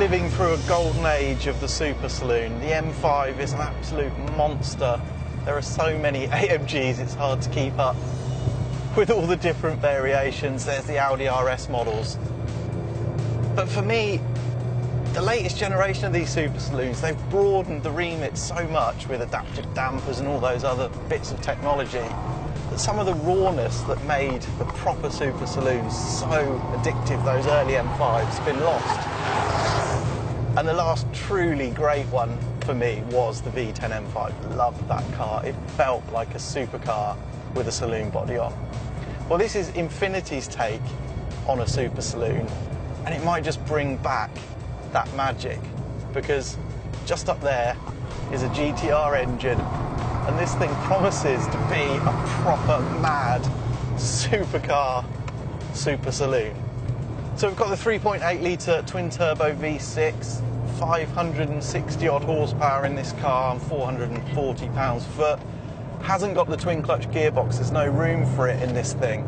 living through a golden age of the super saloon. The M5 is an absolute monster. There are so many AMGs, it's hard to keep up with all the different variations. There's the Audi RS models. But for me, the latest generation of these super saloons, they've broadened the remit so much with adaptive dampers and all those other bits of technology that some of the rawness that made the proper super saloons so addictive, those early M5s, has been lost. And the last truly great one for me was the V10 M5. Loved that car. It felt like a supercar with a saloon body on. Well, this is Infiniti's take on a super saloon, and it might just bring back that magic, because just up there is a GTR engine, and this thing promises to be a proper mad supercar super saloon. So we've got the 3.8 litre twin turbo V6, 560 odd horsepower in this car and 440 pounds-foot. Hasn't got the twin clutch gearbox, there's no room for it in this thing.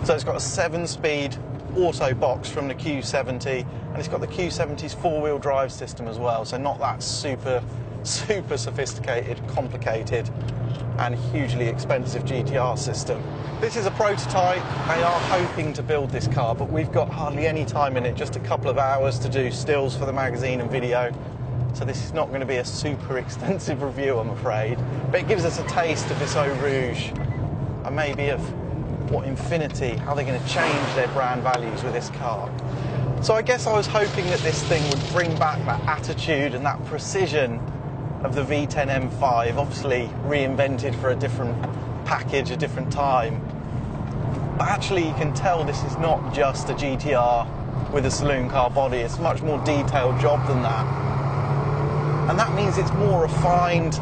So it's got a 7-speed auto box from the Q70, and it's got the Q70's 4-wheel drive system as well, so not that super sophisticated, complicated and hugely expensive GTR system. This is a prototype. They are hoping to build this car, but we've got hardly any time in it, just a couple of hours to do stills for the magazine and video. So this is not going to be a super extensive review, I'm afraid. But it gives us a taste of this Rouge, and maybe of what Infiniti, how they're going to change their brand values with this car. So I guess I was hoping that this thing would bring back that attitude and that precision of the V10 M5, obviously reinvented for a different package, a different time. But actually you can tell this is not just a GTR with a saloon car body, it's a much more detailed job than that. And that means it's more refined,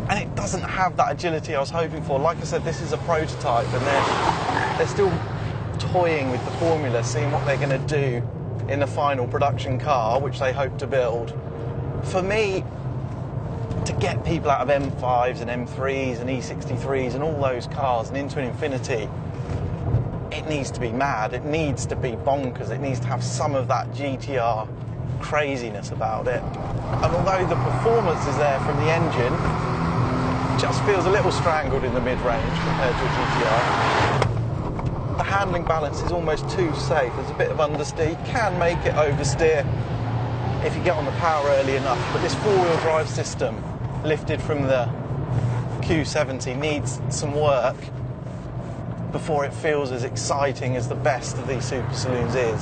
and it doesn't have that agility I was hoping for. Like I said, this is a prototype, and they're still toying with the formula, seeing what they're going to do in the final production car, which they hope to build. For me, to get people out of M5s and M3s and E63s and all those cars and into an Infiniti, it needs to be mad, it needs to be bonkers, it needs to have some of that GTR craziness about it. And although the performance is there from the engine, it just feels a little strangled in the mid-range compared to a GTR. The handling balance is almost too safe. There's a bit of understeer. You can make it oversteer if you get on the power early enough, but this 4-wheel drive system lifted from the Q70 needs some work before it feels as exciting as the best of these super saloons is.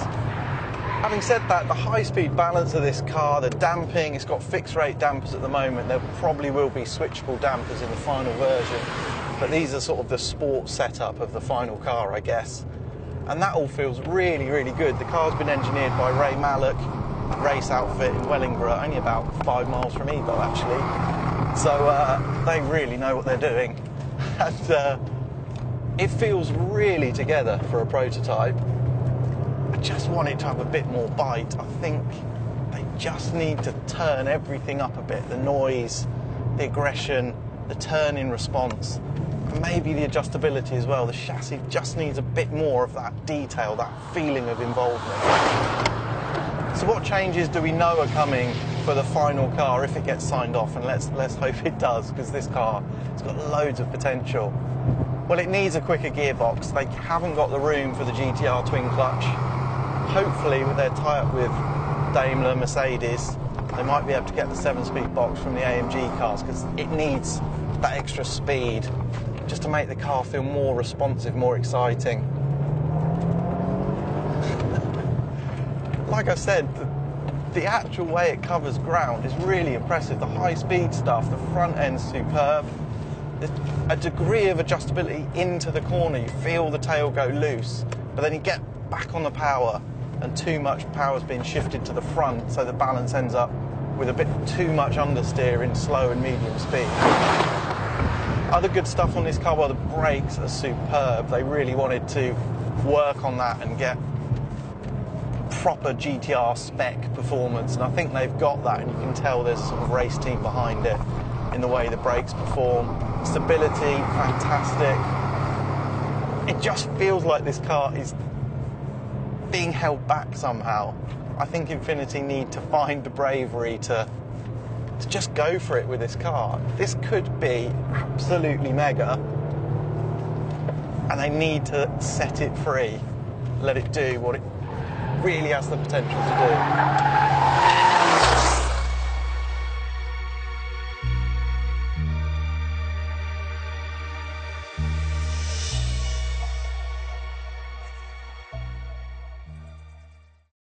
Having said that, the high-speed balance of this car, the damping, it's got fixed-rate dampers at the moment. There probably will be switchable dampers in the final version, but these are sort of the sport setup of the final car, I guess. And that all feels really, really good. The car's been engineered by Ray Mallock, race outfit in Wellingborough, only about 5 miles from Evo, actually. So they really know what they're doing. And it feels really together for a prototype. I just want it to have a bit more bite. I think they just need to turn everything up a bit. The noise, the aggression, the turn-in response, and maybe the adjustability as well. The chassis just needs a bit more of that detail, that feeling of involvement. So what changes do we know are coming for the final car if it gets signed off? And let's hope it does, because this car has got loads of potential. Well, it needs a quicker gearbox. They haven't got the room for the GTR twin clutch. Hopefully, with their tie-up with Daimler, Mercedes, they might be able to get the 7-speed box from the AMG cars, because it needs that extra speed just to make the car feel more responsive, more exciting. Like I said, the actual way it covers ground is really impressive. The high-speed stuff, the front end's superb. There's a degree of adjustability into the corner. You feel the tail go loose, but then you get back on the power, and too much power's been shifted to the front, so the balance ends up with a bit too much understeer in slow and medium speed. Other good stuff on this car, well, the brakes are superb. They really wanted to work on that and get proper GTR spec performance, and I think they've got that, and you can tell there's a sort of race team behind it in the way the brakes perform. Stability, fantastic. It just feels like this car is being held back somehow. I think Infiniti need to find the bravery to just go for it with this car. This could be absolutely mega, and they need to set it free, let it do what it really has the potential to do.